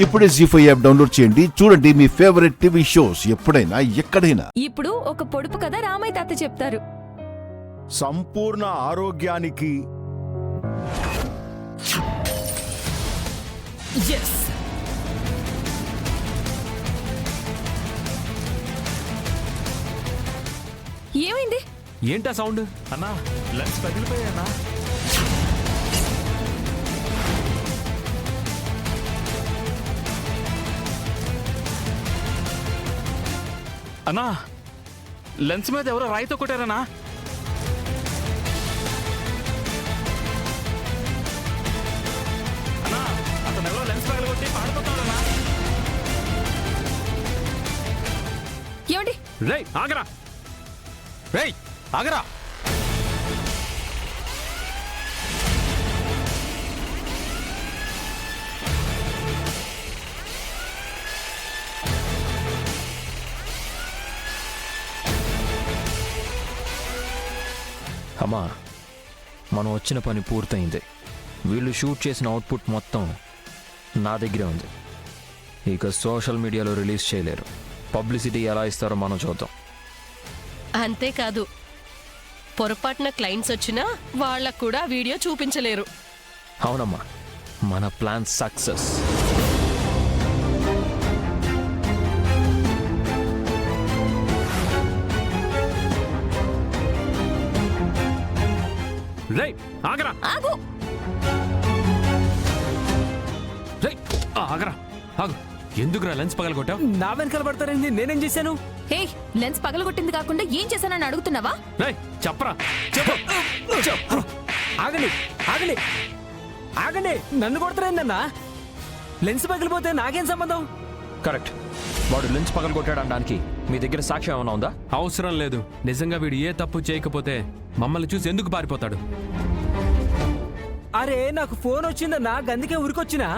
ఇప్పుడే జీ5 app download చేయండి. చూడండి మీ ఫేవరెట్ టీవీ షోస్ ఎప్పుడైనా ఎక్కడైనా. ఇప్పుడు ఒక పొడుపు కథ రామయ్య తాత చెప్తారు. సంపూర్ణ ఆరోగ్యానికి ఏమైంది? ఏంటా సౌండ్? అన్నా లెన్స్ పగిలిపోయానా? అన్నా లెన్స్ మీద ఎవరో రాయితో కొట్టారనా? అన్నా అతను ఎవరో లెన్స్ పగలగొట్టి పాడిపోతాడన్నా. ఏమండి? రేయ్ ఆగరా, రేయ్ ఆగరా. అమ్మా, మనం వచ్చిన పని పూర్తయింది. వీళ్ళు షూట్ చేసిన అవుట్పుట్ మొత్తం నా దగ్గరే ఉంది. ఇక సోషల్ మీడియాలో రిలీజ్ చేయలేరు. పబ్లిసిటీ ఎలా ఇస్తారో మనం చూద్దాం. అంతేకాదు, పొరపాటున క్లయింట్స్ వచ్చినా వాళ్ళకు కూడా వీడియో చూపించలేరు. అవునమ్మా, మన ప్లాన్ సక్సెస్. రేయ్ ఆగరా, ఆగు. రేయ్ ఆగరా, ఆగు. ఎందుకురా లెన్స్ పగలగొట్టావు? నా వెనకాల పడతారండి, నేనేం చేశాను? హే, లెన్స్ పగలగొట్టింది కాకుండా ఏం చేశానని అడుగుతున్నావా? రేయ్ చెప్పరా, చెప్పు. ఆగండి ఆగండి ఆగండి, నన్ను కొడతారేందన్నా? లెన్స్ పగిలిపోతే నాకేం సంబంధం? కరెక్ట్. వాడు లెన్స్ పగలగొట్టాడనడానికి మీ దగ్గర సాక్ష్యం ఏమైనా ఉందా? అవసరం లేదు. నిజంగా వీడు ఏ తప్పు చేయకపోతే మమ్మల్ని చూసి ఎందుకు పారిపోతాడు? అరే నాకు ఫోన్ వచ్చిందన్నా, అందుకే ఊరికొచ్చినా.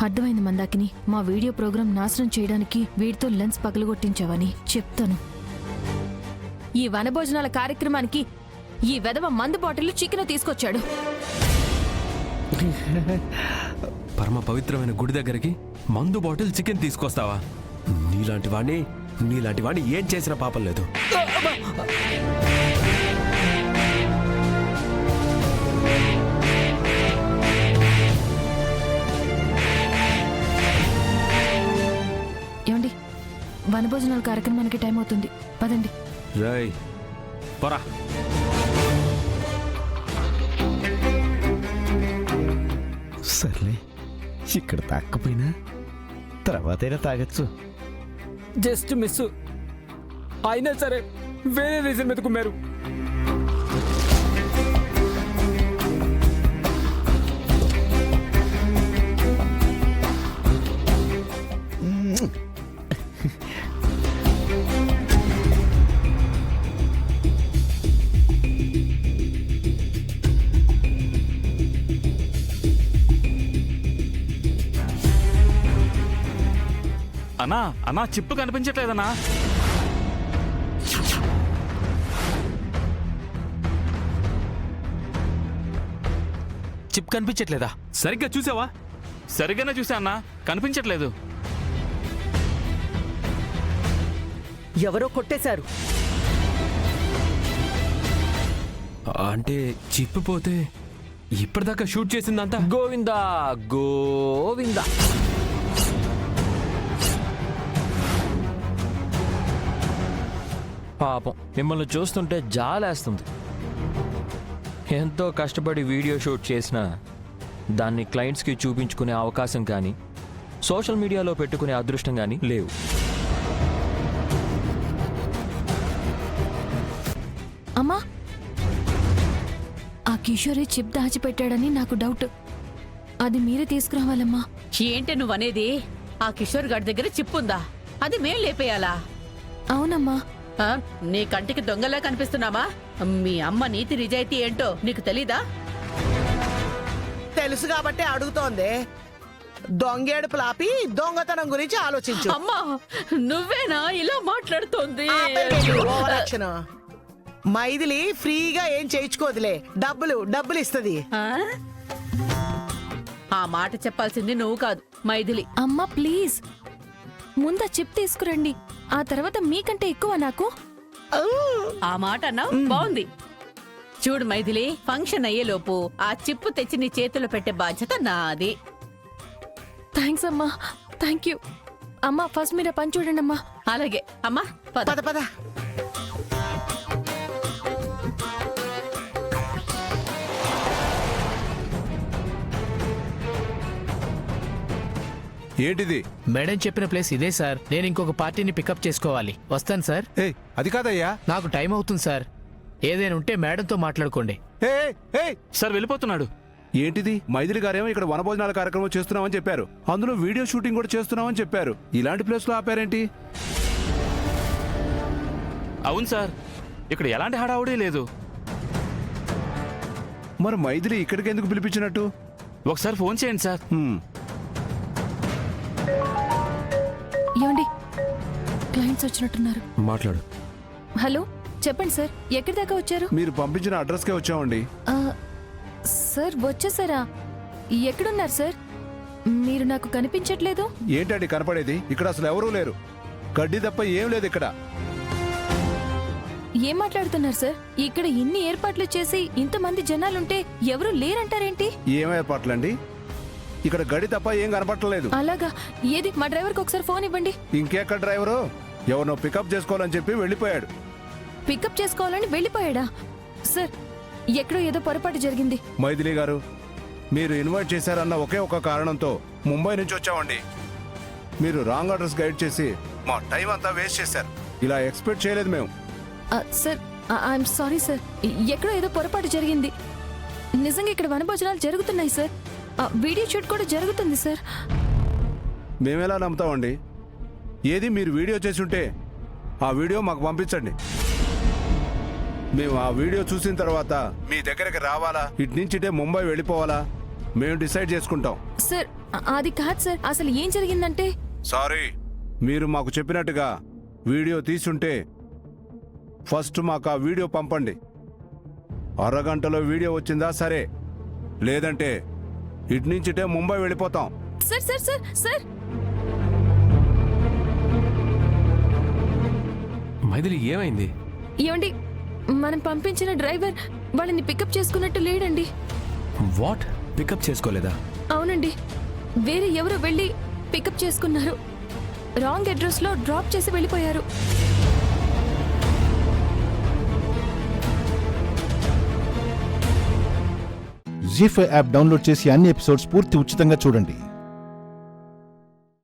అర్థమైంది మందాకిని. మా వీడియో ప్రోగ్రాం నాశనం చేయడానికి వీడితో లెన్స్ పగలగొట్టించావని చెప్తాను. ఈ వనభోజనాల కార్యక్రమానికి ఈ వెధవ మందు బాటిల్ చికెన్ తీసుకొచ్చాడు. పరమ పవిత్రమైన గుడి దగ్గరికి మందు బాటిల్ చికెన్ తీసుకొస్తావా? నీలాంటి వాడిని ఏం చేసిన పాపం లేదు. ఏమండి, వనభోజనాల కార్యక్రమానికి టైం అవుతుంది, పదండి. రేయ్ పోరా. సర్లే, ఇక్కడ తాకపోయినా తర్వాతైనా తాగొచ్చు. జస్ట్ మిస్ అయినా సరే వేరే రీజన్ మీద కుమ్మారు. అన్నా అన్నా చిప్పు కనిపించట్లేదన్నా. చిప్ కనిపించట్లేదా? సరిగ్గా చూసావా? సరిగ్గానే చూసా అన్నా, కనిపించట్లేదు. ఎవరో కొట్టేశారు. అంటే చిప్పు పోతే ఇప్పటిదాకా షూట్ చేసిందంతా గోవిందా గోవిందా. పాపం మిమ్మల్ని చూస్తుంటే జాలేస్తుంది. ఎంతో కష్టపడి వీడియో షూట్ చేసినా దాన్ని క్లయింట్స్కి చూపించుకునే అవకాశం కానీ సోషల్ మీడియాలో పెట్టుకునే అదృష్టం కానీ లేవు. అమ్మా, ఆ కిషోరే చిప్ దాచిపెట్టాడని నాకు డౌట్. అది మీరే తీసుకురావాలమ్మా. ఏంటి నువ్వనేది? ఆ కిషోర్ గారి దగ్గర చిప్పుందా? అది మేం లేపేయాలా? అవునమ్మా. నీ కంటికి దొంగలా కనిపిస్తున్నామా? మీ అమ్మ నీతి నిజాయితీ ఏంటో నీకు తెలీదా? తెలుసు కాబట్టి అడుగుతోంది. దొంగేడుపులు ఆపి దొంగతనం గురించి ఆలోచించు. అమ్మా నువ్వేనా ఇలా మాట్లాడుతోంది ఆపేయండి ఓవరాక్షన్. మైథిలి ఫ్రీగా ఏం చేయించుకోదులే, డబ్బులు ఇస్తది. ఆ? ఆ మాట చెప్పాల్సింది నువ్వు కాదు, మైథిలి. అమ్మా ప్లీజ్ ముందా చిప్ తీసుకురండి, ఆ తర్వాత మీకంటే ఎక్కువ నాకు. ఆ మాట అన్నావు బాగుంది. చూడు మైథిలి, ఫంక్షన్ అయ్యేలోపు ఆ చిప్పు తెచ్చి నీ చేతిలో పెట్టే బాధ్యత నాది. థ్యాంక్స్ అమ్మా, థ్యాంక్ యూ. అమ్మా ఫస్ట్ మీరు ఆ పని చూడండి అమ్మా. అలాగే అమ్మా పద. పద పద. ఏంటిది? మేడం చెప్పిన ప్లేస్ ఇదే సార్. నేను ఇంకొక పార్టీని పికప్ చేసుకోవాలి. వస్తాను సార్. ఏయ్ అది కాదయ్యా. నాకు టైం అవుతుంది సార్. ఏదైనా ఉంటే మేడంతో మాట్లాడుకోండి. ఏయ్, ఏయ్, సార్ వెళ్ళిపోతున్నాడు. ఏంటిది? మైథిలి గారేమో ఇక్కడ వనభోజనాల కార్యక్రమం చేస్తున్నామని చెప్పారు, అందులో వీడియో షూటింగ్ కూడా చేస్తున్నామని చెప్పారు. ఇలాంటి ప్లేస్ లో ఆపారేంటి? అవును సార్, ఇక్కడ ఎలాంటి హడావుడీ లేదు. మరి మైథిలి ఇక్కడికి ఎందుకు పిలిపించినట్టు? ఒకసారి ఫోన్ చేయండి సార్. ఏమండి క్లయింట్స్ వచ్చినట్టున్నారు. మాట్లాడు. హలో చెప్పండి సార్, ఎక్కడి దాకా వచ్చారు? మీరు పంపించిన అడ్రస్కే వచ్చామండి. ఆ, సార్ వచ్చేసారా? ఎక్కడున్నారు సార్? మీరు నాకు కనిపించట్లేదు. ఏంటండి కనపడేది? ఇక్కడ అసలు ఎవరూ లేరు, గడ్డి తప్ప ఏం లేదు ఇక్కడ. ఏం మాట్లాడుతున్నారు సార్? ఇక్కడ ఇన్ని ఏర్పాట్లు చేసి ఇంతమంది జనాలుంటే ఎవరు లేరంటారేంటి? ఏం ఏర్పాట్లండి? ఇక్కడ గడి తప్ప ఏం కనపట్టలేదు. అలాగా? ఏది మా డ్రైవర్కి ఒకసారి ఫోన్ ఇవ్వండి. ఇంకెక్కడ డ్రైవరు? ఎవరినో పికప్ చేసుకోవాలని చెప్పి వెళ్ళిపోయాడు. పికప్ చేసుకోవాలని వెళ్ళిపోయాడా? సార్ ఎక్కడో ఏదో పొరపాటు జరిగింది. మైథిలి గారు, మీరు ఇన్వైట్ చేశారన్న ఒకే ఒక కారణంతో ముంబై నుంచి వచ్చామండి. మీరు రాంగ్ అడ్రస్ గైడ్ చేసి మా టైం అంతా వేస్ట్ చేశారు. ఇలా ఎక్స్పెక్ట్ చేయలేదు మేము. సార్ ఐఎమ్ సారీ సార్, ఎక్కడో ఏదో పొరపాటు జరిగింది. నిజంగా ఇక్కడ వనభోజనాలు జరుగుతున్నాయి సార్. వీడియో షూట్ కూడా జరుగుతుంది సార్. మేమెలా నమ్ముతామండి? ఏది మీరు వీడియో చేసి ఉంటే ఆ వీడియో మాకు పంపించండి. మేము ఆ వీడియో చూసిన తర్వాత మీ దగ్గరికి రావాలా, ఇటు నుంచి ఇటే ముంబై వెళ్ళిపోవాలా మేము డిసైడ్ చేసుకుంటాం. సార్ అది కాదు సార్, అసలు ఏం జరిగిందంటే. సారీ, మీరు మాకు చెప్పినట్టుగా వీడియో తీసుంటే ఫస్ట్ మాకు ఆ వీడియో పంపండి. అరగంటలో వీడియో వచ్చిందా సరే, లేదంటే ఇటు నుంచి ఇటే ముంబై వెళ్ళిపోతాం. Sir sir sir sir Maithili ఏమైంది? ఏమండి, మనం పంపించిన డ్రైవర్ వాళ్ళని పికప్ చేసుకున్నట్టు లేడండి. వాట్? పికప్ చేసుకోలేదా? అవునండి, వేరే ఎవరో వెళ్ళి పికప్ చేసుకున్నారు. రాంగ్ అడ్రస్ లో డ్రాప్ చేసి వెళ్ళిపోయారు. జీ5 యాప్ డౌన్లోడ్ చేసి అన్ని ఎపిసోడ్స్ పూర్తి ఉచితంగా చూడండి.